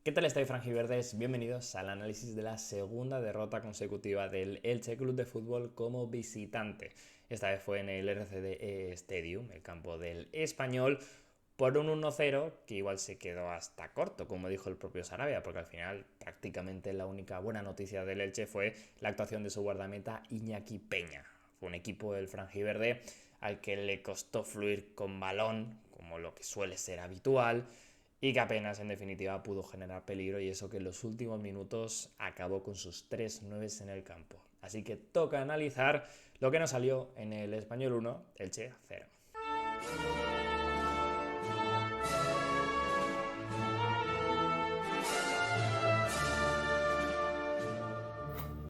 ¿Qué tal estáis, franjiverdes? Bienvenidos al análisis de la segunda derrota consecutiva del Elche Club de Fútbol como visitante. Esta vez fue en el RCD Stadium, el campo del Español, por un 1-0 que igual se quedó hasta corto, como dijo el propio Sarabia, porque al final prácticamente la única buena noticia del Elche fue la actuación de su guardameta Iñaki Peña. Fue un equipo del franjiverde al que le costó fluir con balón, como lo que suele ser habitual, y que apenas en definitiva pudo generar peligro, y eso que en los últimos minutos acabó con sus 3-9 en el campo. Así que toca analizar lo que nos salió en el Español 1, Elche 0.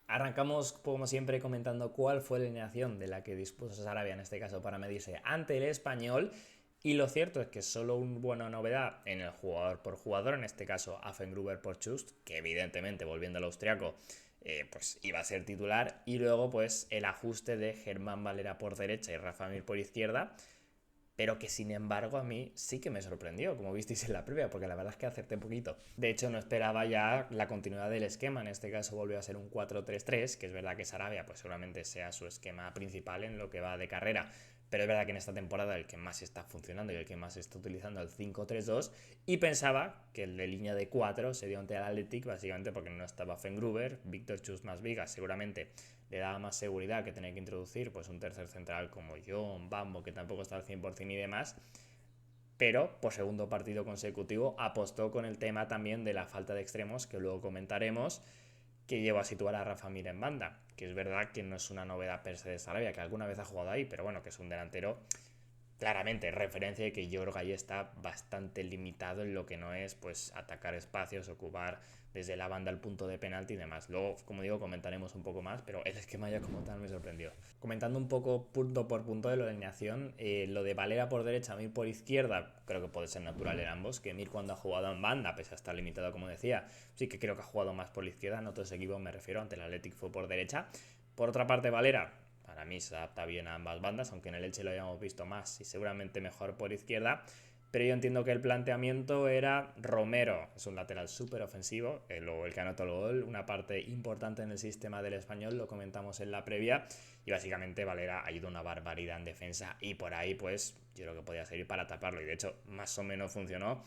Arrancamos, como siempre, comentando cuál fue la alineación de la que dispuso Sarabia, en este caso, para medirse ante el Español. Y lo cierto es que solo una buena novedad en el jugador por jugador, en este caso Affengruber por Chust, que evidentemente, volviendo al austriaco, pues iba a ser titular. Y luego, pues, el ajuste de Germán Valera por derecha y Rafa Mir por izquierda, pero que sin embargo a mí sí que me sorprendió, como visteis en la previa, porque la verdad es que acerté poquito. De hecho, no esperaba ya la continuidad del esquema, en este caso volvió a ser un 4-3-3, que es verdad que Sarabia pues seguramente sea su esquema principal en lo que va de carrera, pero es verdad que en esta temporada el que más está funcionando y el que más está utilizando el 5-3-2, y pensaba que el de línea de 4 sería ante el Athletic, básicamente porque no estaba Fengruber, Víctor Chus más Vigas seguramente le daba más seguridad que tener que introducir pues un tercer central como John, Bambo, que tampoco está al 100% y demás, pero por segundo partido consecutivo apostó con el tema también de la falta de extremos, que luego comentaremos, que llevó a situar a Rafa Mir en banda, que es verdad que no es una novedad per se de Sarabia, que alguna vez ha jugado ahí, pero bueno, que es un delantero claramente referencia de que yo creo que ahí está bastante limitado en lo que no es pues atacar espacios, ocupar desde la banda el punto de penalti y demás. Luego, como digo, comentaremos un poco más, pero el esquema ya como tal me sorprendió. Comentando un poco punto por punto de la alineación, lo de Valera por derecha, Mir por izquierda, creo que puede ser natural en ambos, que Mir cuando ha jugado en banda, pese a estar limitado como decía, sí que creo que ha jugado más por la izquierda, en otros equipos me refiero, ante el Athletic fue por derecha. Por otra parte, Valera, para mí se adapta bien a ambas bandas, aunque en el Elche lo hayamos visto más y seguramente mejor por izquierda. Pero yo entiendo que el planteamiento era Romero, es un lateral súper ofensivo, el que anotó el gol, una parte importante en el sistema del Español, lo comentamos en la previa, y básicamente Valera ha ido una barbaridad en defensa y por ahí pues yo creo que podía servir para taparlo, y de hecho más o menos funcionó,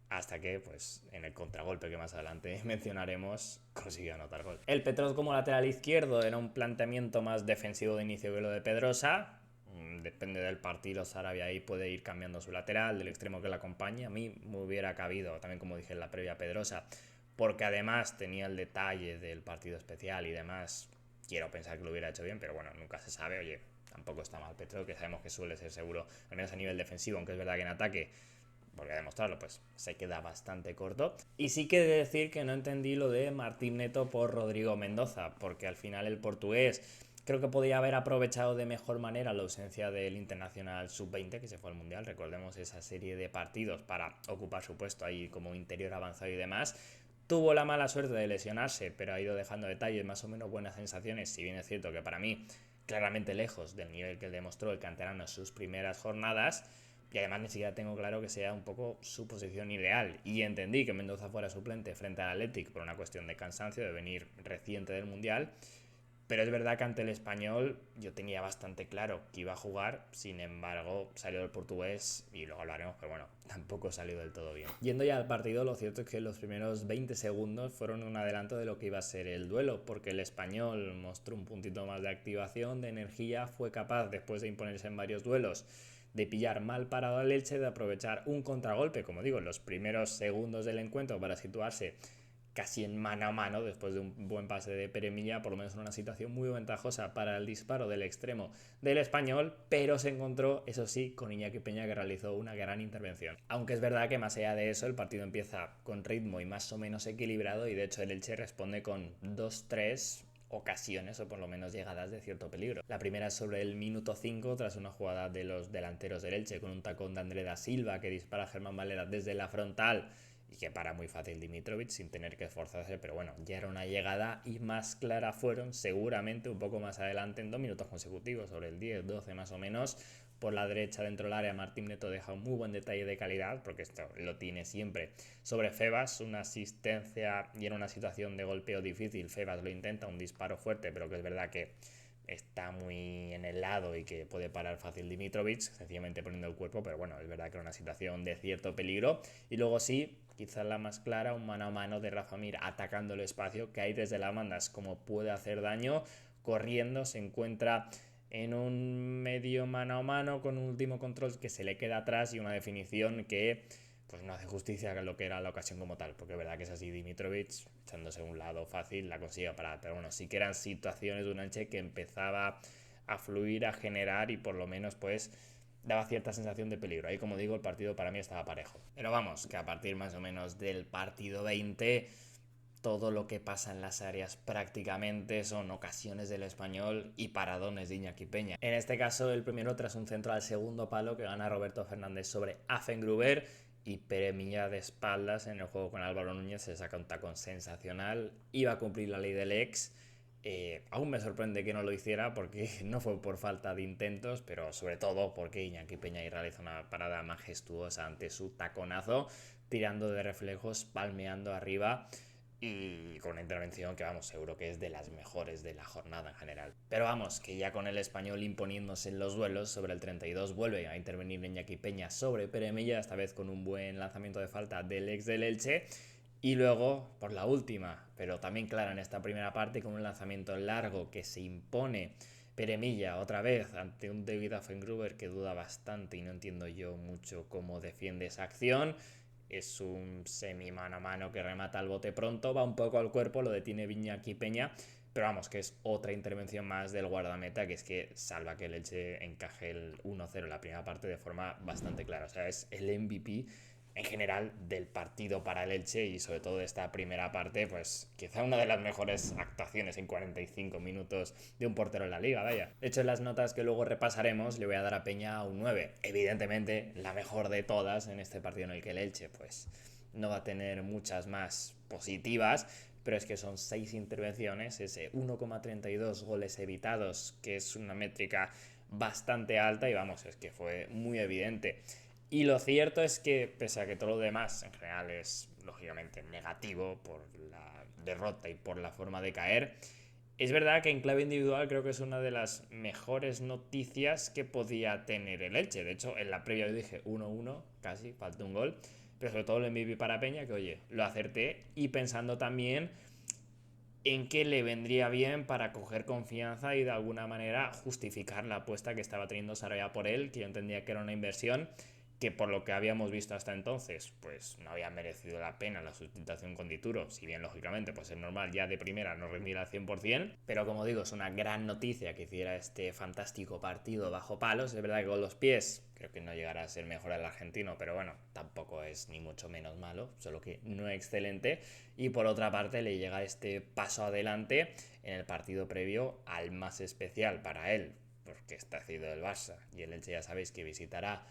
hasta que, pues, en el contragolpe que más adelante mencionaremos, consiguió anotar gol. El Petros como lateral izquierdo era un planteamiento más defensivo de inicio que lo de Pedrosa. Depende del partido, Sarabia ahí puede ir cambiando su lateral, del extremo que la acompañe. A mí me hubiera cabido, también como dije en la previa, Pedrosa, porque además tenía el detalle del partido especial y demás. Quiero pensar que lo hubiera hecho bien, pero bueno, nunca se sabe. Oye, tampoco está mal Petro, que sabemos que suele ser seguro, al menos a nivel defensivo, aunque es verdad que en ataque, porque a demostrarlo, pues se queda bastante corto. Y sí que he de decir que no entendí lo de Martín Neto por Rodrigo Mendoza, porque al final el portugués creo que podía haber aprovechado de mejor manera la ausencia del internacional sub-20 que se fue al Mundial. Recordemos esa serie de partidos para ocupar su puesto ahí como interior avanzado y demás. Tuvo la mala suerte de lesionarse, pero ha ido dejando detalles, más o menos buenas sensaciones, si bien es cierto que para mí claramente lejos del nivel que demostró el canterano en sus primeras jornadas. Y además ni siquiera tengo claro que sea un poco su posición ideal. Y entendí que Mendoza fuera suplente frente al Athletic por una cuestión de cansancio, de venir reciente del Mundial. Pero es verdad que ante el Español yo tenía bastante claro que iba a jugar, sin embargo salió el portugués y luego hablaremos, pero bueno, tampoco salió del todo bien. Yendo ya al partido, lo cierto es que los primeros 20 segundos fueron un adelanto de lo que iba a ser el duelo, porque el Español mostró un puntito más de activación, de energía, fue capaz, después de imponerse en varios duelos, de pillar mal parado al Elche, de aprovechar un contragolpe, como digo, en los primeros segundos del encuentro para situarse casi en mano a mano después de un buen pase de Peremilla, por lo menos en una situación muy ventajosa para el disparo del extremo del Español, pero se encontró, eso sí, con Iñaki Peña, que realizó una gran intervención. Aunque es verdad que más allá de eso el partido empieza con ritmo y más o menos equilibrado, y de hecho el Elche responde con 2-3 ocasiones o por lo menos llegadas de cierto peligro. La primera es sobre el minuto 5 tras una jugada de los delanteros del Elche con un tacón de André da Silva que dispara a Germán Valera desde la frontal y que para muy fácil Dimitrovic sin tener que esforzarse, pero bueno, ya era una llegada, y más clara fueron seguramente un poco más adelante en 2 minutos consecutivos, sobre el 10-12 más o menos, por la derecha dentro del área, Martín Neto deja un muy buen detalle de calidad, porque esto lo tiene siempre sobre Febas, una asistencia y en una situación de golpeo difícil. Febas lo intenta, un disparo fuerte, pero que es verdad que está muy en el lado y que puede parar fácil Dimitrovic, sencillamente poniendo el cuerpo, pero bueno, es verdad que era una situación de cierto peligro. Y luego sí, quizás la más clara, un mano a mano de Rafa Mir atacando el espacio, que hay desde las bandas como puede hacer daño, corriendo, se encuentra en un medio mano a mano con un último control que se le queda atrás y una definición que pues no hace justicia a lo que era la ocasión como tal, porque es verdad que es así. Dimitrovic, echándose a un lado fácil, la consigue parar, pero bueno, sí que eran situaciones de un Elche que empezaba a fluir, a generar y por lo menos pues daba cierta sensación de peligro. Ahí, como digo, el partido para mí estaba parejo. Pero vamos, que a partir más o menos del partido 20 todo lo que pasa en las áreas prácticamente son ocasiones del Español y paradones de Iñaki Peña. En este caso, el primero tras un centro al segundo palo que gana Roberto Fernández sobre Afengruber, y Pere Milla de espaldas en el juego con Álvaro Núñez se saca un tacón sensacional. Iba a cumplir la ley del ex. Aún me sorprende que no lo hiciera porque no fue por falta de intentos, pero sobre todo porque Iñaki Peña ahí realiza una parada majestuosa ante su taconazo, tirando de reflejos, palmeando arriba y con una intervención que vamos, seguro que es de las mejores de la jornada en general. Pero vamos, que ya con el Español imponiéndose en los duelos, sobre el 32 vuelve a intervenir Iñaki Peña sobre Pere Milla, esta vez con un buen lanzamiento de falta del ex del Elche. Y luego, por la última, pero también clara en esta primera parte, con un lanzamiento largo que se impone Pere Milla otra vez ante un David Afengruber que duda bastante y no entiendo yo mucho cómo defiende esa acción. Es un semi mano a mano que remata al bote pronto, va un poco al cuerpo, lo detiene Iñaki Peña, pero vamos, que es otra intervención más del guardameta, que es que salva que el Elche encaje el 1-0 en la primera parte de forma bastante clara. O sea, es el MVP en general del partido para el Elche y sobre todo de esta primera parte, pues quizá una de las mejores actuaciones en 45 minutos de un portero en la liga, vaya. De hecho, en las notas que luego repasaremos le voy a dar a Peña un 9. Evidentemente, la mejor de todas en este partido en el que el Elche pues no va a tener muchas más positivas, pero es que son 6 intervenciones, ese 1,32 goles evitados, que es una métrica bastante alta y vamos, es que fue muy evidente. Y lo cierto es que, pese a que todo lo demás en general es lógicamente negativo por la derrota y por la forma de caer, es verdad que en clave individual creo que es una de las mejores noticias que podía tener el Elche. De hecho, en la previa yo dije 1-1, casi, falta un gol. Pero sobre todo el MVP para Peña, que oye, lo acerté. Y pensando también en qué le vendría bien para coger confianza y de alguna manera justificar la apuesta que estaba teniendo Sarabia por él, que yo entendía que era una inversión que por lo que habíamos visto hasta entonces, pues no había merecido la pena la sustitución con Dituro, si bien lógicamente pues es normal ya de primera no rendir al 100%, pero como digo, es una gran noticia que hiciera este fantástico partido bajo palos. Es verdad que con los pies creo que no llegará a ser mejor el argentino, pero bueno, tampoco es ni mucho menos malo, solo que no excelente. Y por otra parte le llega este paso adelante en el partido previo al más especial para él, porque está cedido del Barça y el Elche ya sabéis que visitará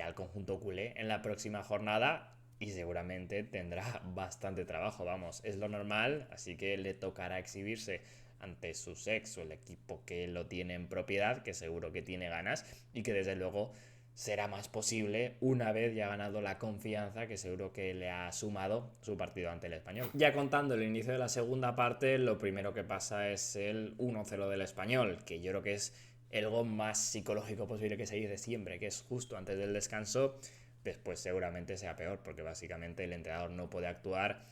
al conjunto culé en la próxima jornada y seguramente tendrá bastante trabajo, vamos, es lo normal, así que le tocará exhibirse ante su ex o el equipo que lo tiene en propiedad, que seguro que tiene ganas y que desde luego será más posible una vez ya ha ganado la confianza que seguro que le ha sumado su partido ante el Español. Ya contando el inicio de la segunda parte, lo primero que pasa es el 1-0 del Español, que yo creo que es el gol más psicológico posible que se dice siempre, que es justo antes del descanso. Después seguramente sea peor, porque básicamente el entrenador no puede actuar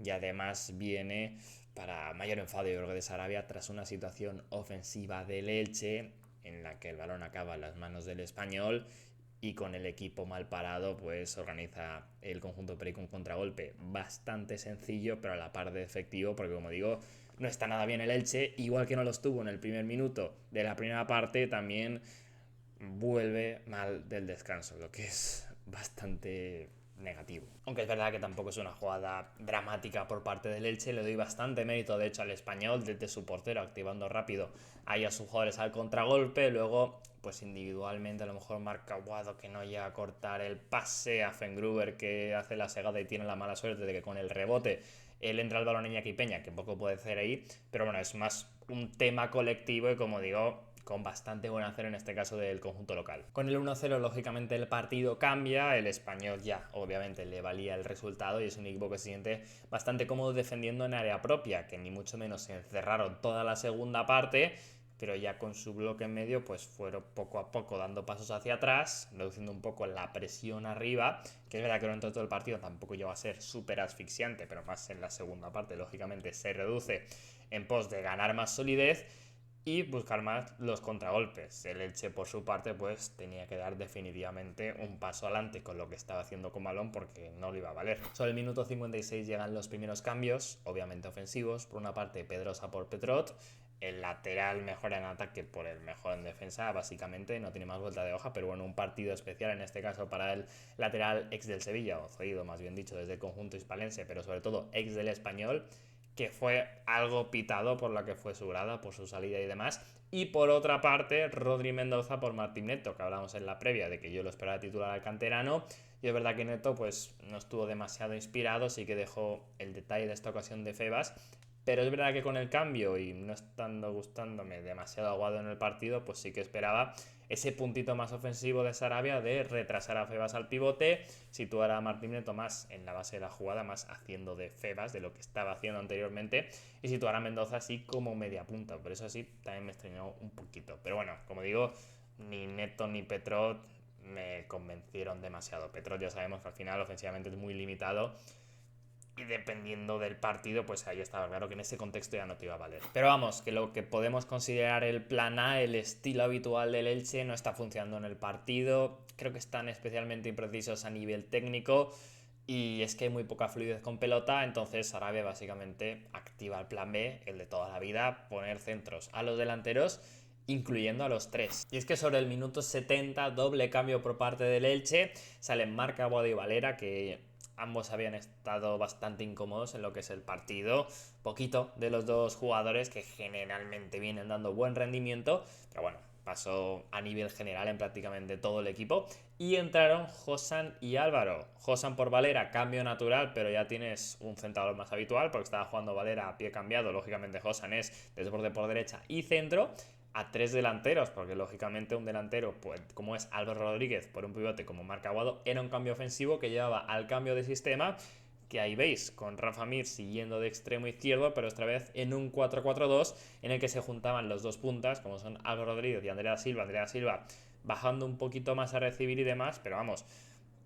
y además viene para mayor enfado, yo creo que de Sarabia, tras una situación ofensiva del Elche en la que el balón acaba en las manos del Español y con el equipo mal parado pues organiza el conjunto perico un contragolpe bastante sencillo pero a la par de efectivo, porque como digo, no está nada bien el Elche, igual que no lo estuvo en el primer minuto de la primera parte, también vuelve mal del descanso, lo que es bastante negativo. Aunque es verdad que tampoco es una jugada dramática por parte del Elche, le doy bastante mérito de hecho al Español desde su portero activando rápido ahí a sus jugadores al contragolpe, luego pues individualmente a lo mejor marca Guado que no llega a cortar el pase, a Fengruber que hace la segada y tiene la mala suerte de que con el rebote él entra al balón Iñaki Peña, que poco puede hacer ahí, pero bueno, es más un tema colectivo y como digo, con bastante buen hacer en este caso del conjunto local. Con el 1-0 lógicamente el partido cambia, el Español ya obviamente le valía el resultado y es un equipo que se siente bastante cómodo defendiendo en área propia, que ni mucho menos se encerraron toda la segunda parte, pero ya con su bloque en medio pues fueron poco a poco dando pasos hacia atrás, reduciendo un poco la presión arriba, que es verdad que durante todo el partido tampoco llegó a ser súper asfixiante, pero más en la segunda parte lógicamente se reduce en pos de ganar más solidez y buscar más los contragolpes. El Elche por su parte pues tenía que dar definitivamente un paso adelante con lo que estaba haciendo con balón porque no le iba a valer. Sobre el minuto 56 llegan los primeros cambios, obviamente ofensivos. Por una parte Pedrosa por Petrot, el lateral mejor en ataque por el mejor en defensa, básicamente no tiene más vuelta de hoja, pero bueno, un partido especial en este caso para el lateral ex del Sevilla, o cedido más bien dicho desde el conjunto hispalense, pero sobre todo ex del Español, que fue algo pitado por la que fue su grada, por su salida y demás. Y por otra parte, Rodri Mendoza por Martín Neto, que hablamos en la previa de que yo lo esperaba titular al canterano. Y es verdad que Neto pues no estuvo demasiado inspirado, sí que dejó el detalle de esta ocasión de Febas. Pero es verdad que con el cambio y no estando gustándome demasiado aguado en el partido, pues sí que esperaba ese puntito más ofensivo de Sarabia de retrasar a Febas al pivote, situar a Martín Neto más en la base de la jugada, más haciendo de Febas, de lo que estaba haciendo anteriormente, y situar a Mendoza así como media punta. Por eso sí, también me extrañó un poquito. Pero bueno, como digo, ni Neto ni Petrot me convencieron demasiado. Petrot ya sabemos que al final ofensivamente es muy limitado, y dependiendo del partido, pues ahí estaba claro que en ese contexto ya no te iba a valer. Pero vamos, que lo que podemos considerar el plan A, el estilo habitual del Elche, no está funcionando en el partido. Creo que están especialmente imprecisos a nivel técnico y es que hay muy poca fluidez con pelota, entonces Sarabia básicamente activa el plan B, el de toda la vida, poner centros a los delanteros, incluyendo a los tres. Y es que sobre el minuto 70, doble cambio por parte del Elche, salen Marca, Boada y Valera, que ambos habían estado bastante incómodos en lo que es el partido. Poquito de los dos jugadores que generalmente vienen dando buen rendimiento, pero bueno, pasó a nivel general en prácticamente todo el equipo. Y entraron Josan y Álvaro. Josan por Valera, cambio natural, pero ya tienes un central más habitual porque estaba jugando Valera a pie cambiado. Lógicamente Josan es desborde por derecha y centro. A tres delanteros, porque lógicamente un delantero, pues, como es Álvaro Rodríguez, por un pivote como Marc Aguado, era un cambio ofensivo que llevaba al cambio de sistema, que ahí veis, con Rafa Mir siguiendo de extremo izquierdo, pero esta vez en un 4-4-2, en el que se juntaban los dos puntas, como son Álvaro Rodríguez y Andrea Silva bajando un poquito más a recibir y demás, pero vamos,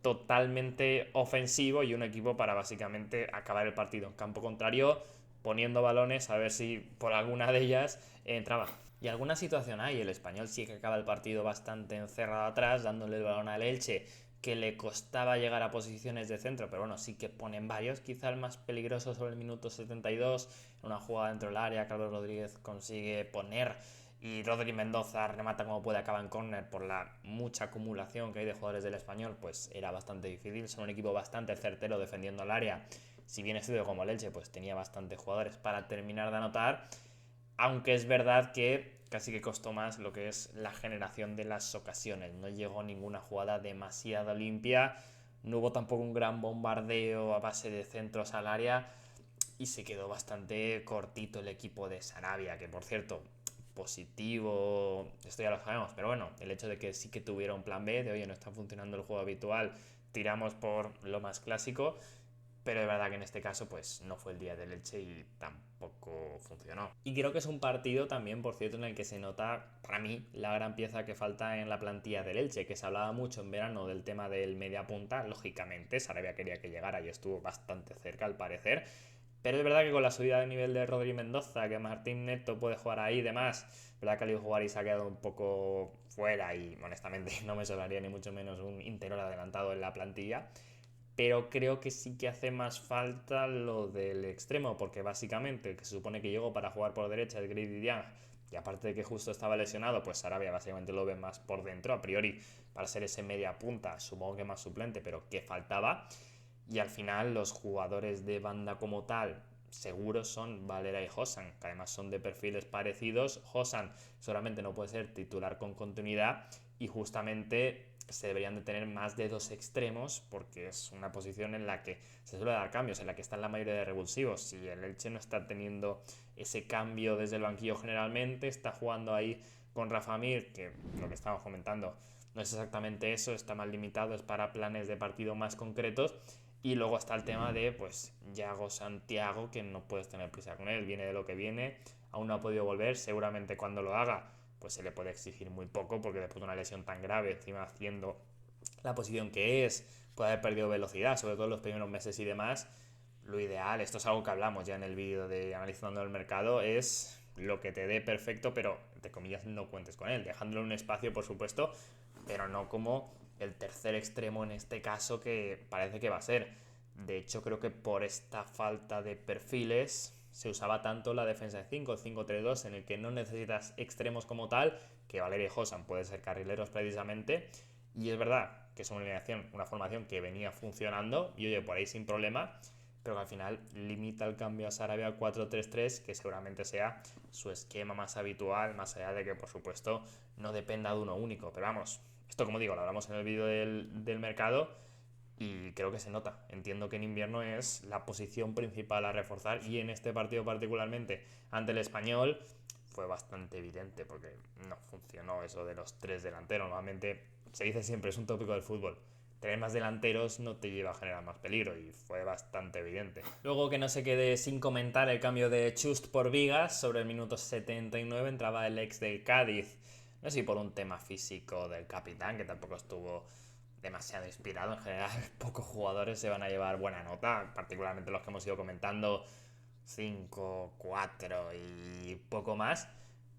totalmente ofensivo y un equipo para básicamente acabar el partido en campo contrario, poniendo balones a ver si por alguna de ellas entraba. Y alguna situación hay, el Español sí que acaba el partido bastante encerrado atrás, dándole el balón al Elche, que le costaba llegar a posiciones de centro, pero bueno, sí que ponen varios, quizá el más peligroso sobre el minuto 72, en una jugada dentro del área, Carlos Rodríguez consigue poner y Rodri Mendoza remata como puede, acaba en córner por la mucha acumulación que hay de jugadores del Español, pues era bastante difícil, son un equipo bastante certero defendiendo el área, si bien estudio como el Elche, pues tenía bastantes jugadores para terminar de anotar, aunque es verdad que casi que costó más lo que es la generación de las ocasiones. No llegó ninguna jugada demasiado limpia, no hubo tampoco un gran bombardeo a base de centros al área y se quedó bastante cortito el equipo de Sarabia, que por cierto, positivo, esto ya lo sabemos, pero bueno, el hecho de que sí que tuviera un plan B, de oye, no está funcionando el juego habitual, tiramos por lo más clásico, pero es verdad que en este caso pues no fue el día del Elche y tampoco funcionó. Y creo que es un partido también, por cierto, en el que se nota, para mí, la gran pieza que falta en la plantilla del Elche, que se hablaba mucho en verano del tema del media punta, lógicamente, Sarabia quería que llegara y estuvo bastante cerca al parecer, pero es verdad que con la subida de nivel de Rodri Mendoza, que Martín Neto puede jugar ahí y demás, verdad que al jugar y se ha quedado un poco fuera y honestamente no me sobraría ni mucho menos un interior adelantado en la plantilla, pero creo que sí que hace más falta lo del extremo, porque básicamente el que se supone que llegó para jugar por derecha es Grady Dieng, y aparte de que justo estaba lesionado, pues Sarabia básicamente lo ve más por dentro, a priori, para ser ese media punta, supongo que más suplente, pero que faltaba, y al final los jugadores de banda como tal, seguros son Valera y Josan, que además son de perfiles parecidos. Josan solamente no puede ser titular con continuidad y justamente se deberían de tener más de dos extremos porque es una posición en la que se suele dar cambios, en la que están la mayoría de revulsivos. Si el Elche no está teniendo ese cambio desde el banquillo generalmente, está jugando ahí con Rafa Mir, que lo que estábamos comentando no es exactamente eso, está más limitado, es para planes de partido más concretos. Y luego está el tema de, pues, Yago Santiago, que no puedes tener prisa con él, viene de lo que viene, aún no ha podido volver, seguramente cuando lo haga, pues se le puede exigir muy poco, porque después de una lesión tan grave, encima haciendo la posición que es, puede haber perdido velocidad, sobre todo en los primeros meses y demás. Lo ideal, esto es algo que hablamos ya en el vídeo de analizando el mercado, es lo que te dé perfecto, pero entre comillas no cuentes con él, dejándole un espacio por supuesto, pero no como el tercer extremo en este caso que parece que va a ser. De hecho creo que por esta falta de perfiles se usaba tanto la defensa de 5, el 5-3-2, en el que no necesitas extremos como tal, que Valeria y Josan pueden ser carrileros precisamente, y es verdad que es una alineación, una formación que venía funcionando, y oye, por ahí sin problema, pero que al final limita el cambio a Sarabia al 4-3-3, que seguramente sea su esquema más habitual, más allá de que, por supuesto, no dependa de uno único. Pero vamos, esto como digo, lo hablamos en el vídeo del mercado y creo que se nota. Entiendo que en invierno es la posición principal a reforzar y en este partido particularmente ante el Español fue bastante evidente porque no funcionó eso de los tres delanteros. Normalmente se dice siempre, es un tópico del fútbol, tener más delanteros no te lleva a generar más peligro y fue bastante evidente. Luego que no se quede sin comentar el cambio de Chust por Vigas, sobre el minuto 79 entraba el ex del Cádiz. No sé si por un tema físico del capitán, que tampoco estuvo demasiado inspirado. En general, pocos jugadores se van a llevar buena nota, particularmente los que hemos ido comentando, 5, 4 y poco más.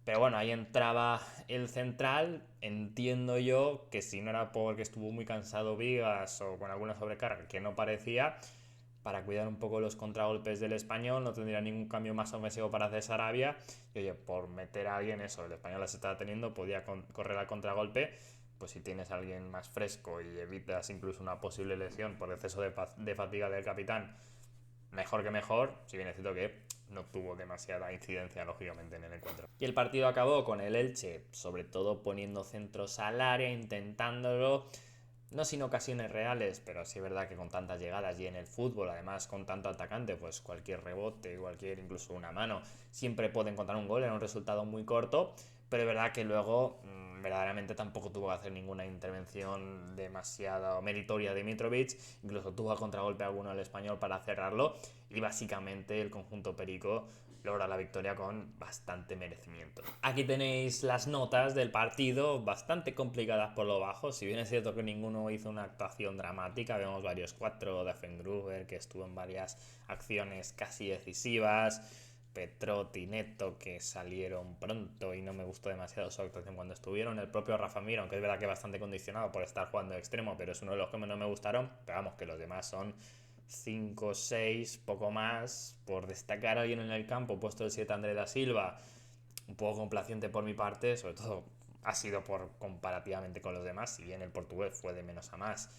Pero bueno, ahí entraba el central. Entiendo yo que si no era porque estuvo muy cansado Vigas o con alguna sobrecarga que no parecía, para cuidar un poco los contragolpes del Español, no tendría ningún cambio más ofensivo para hacer Sarabia. Y oye, por meter a alguien, eso, el Español las estaba teniendo, podía correr al contragolpe. Pues si tienes a alguien más fresco y evitas incluso una posible lesión por exceso de fatiga del capitán, mejor que mejor, si bien es cierto que no tuvo demasiada incidencia lógicamente en el encuentro. Y el partido acabó con el Elche, sobre todo poniendo centros al área, intentándolo, no sin ocasiones reales, pero sí es verdad que con tantas llegadas y en el fútbol, además con tanto atacante, pues cualquier rebote, cualquier incluso una mano, siempre puede encontrar un gol en un resultado muy corto, pero es verdad que luego verdaderamente tampoco tuvo que hacer ninguna intervención demasiado meritoria de Mitrovic, incluso tuvo a contragolpe alguno el Español para cerrarlo y básicamente el conjunto perico logra la victoria con bastante merecimiento. Aquí tenéis las notas del partido, bastante complicadas por lo bajo, si bien es cierto que ninguno hizo una actuación dramática, vemos varios 4 de Fengruber que estuvo en varias acciones casi decisivas, Petrotti, Neto, que salieron pronto y no me gustó demasiado su actuación cuando estuvieron. El propio Rafa Mir, aunque es verdad que bastante condicionado por estar jugando de extremo, pero es uno de los que menos me gustaron. Pero vamos, que los demás son 5, 6, poco más. Por destacar a alguien en el campo, puesto el 7 André da Silva, un poco complaciente por mi parte, sobre todo ha sido por comparativamente con los demás, si bien el portugués fue de menos a más,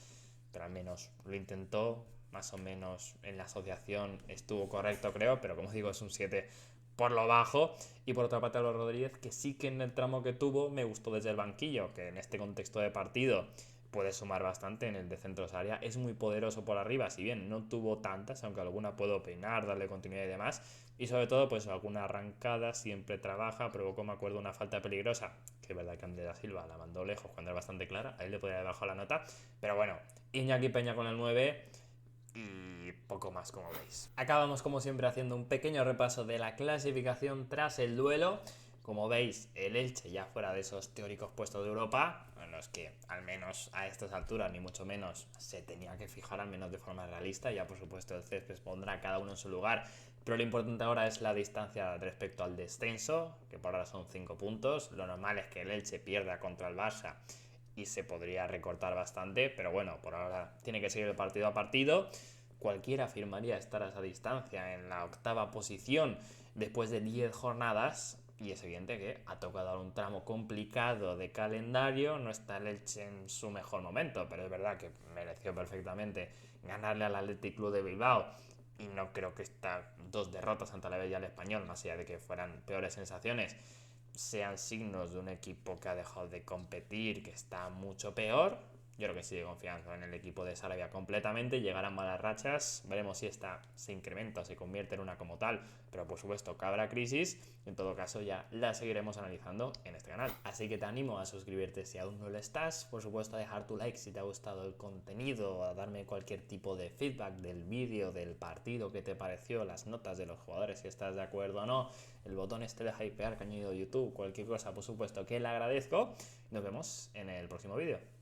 pero al menos lo intentó, más o menos en la asociación estuvo correcto creo, pero como digo es un 7 por lo bajo. Y por otra parte a los Rodríguez, que sí que en el tramo que tuvo me gustó desde el banquillo, que en este contexto de partido puede sumar bastante en el de centros área, es muy poderoso por arriba, si bien no tuvo tantas, aunque alguna puedo peinar, darle continuidad y demás, y sobre todo pues alguna arrancada siempre trabaja, provocó me acuerdo una falta peligrosa, que es verdad que Andrés da Silva la mandó lejos cuando era bastante clara, ahí le podía haber bajado la nota, pero bueno, Iñaki Peña con el 9 y poco más como veis. Acabamos como siempre haciendo un pequeño repaso de la clasificación tras el duelo. Como veis, el Elche ya fuera de esos teóricos puestos de Europa, en los que al menos a estas alturas, ni mucho menos, se tenía que fijar al menos de forma realista. Ya por supuesto el Césped pondrá cada uno en su lugar, pero lo importante ahora es la distancia respecto al descenso, que por ahora son 5 puntos. Lo normal es que el Elche pierda contra el Barça y se podría recortar bastante, pero bueno, por ahora tiene que seguir el partido a partido. Cualquiera afirmaría estar a esa distancia en la octava posición después de 10 jornadas. Y es evidente que ha tocado un tramo complicado de calendario, no está el Elche en su mejor momento, pero es verdad que mereció perfectamente ganarle al Athletic Club de Bilbao y no creo que estas 2 derrotas ante la Bella y al Español, más allá de que fueran peores sensaciones, sean signos de un equipo que ha dejado de competir, que está mucho peor. Yo creo que sigue confiando en el equipo de Sarabia completamente, llegarán malas rachas, veremos si esta se incrementa o se convierte en una como tal, pero por supuesto que habrá crisis, en todo caso ya la seguiremos analizando en este canal. Así que te animo a suscribirte si aún no lo estás, por supuesto a dejar tu like si te ha gustado el contenido, a darme cualquier tipo de feedback del vídeo, del partido, qué te pareció, las notas de los jugadores, si estás de acuerdo o no, el botón este de hypear que ha añadido YouTube, cualquier cosa por supuesto que le agradezco. Nos vemos en el próximo vídeo.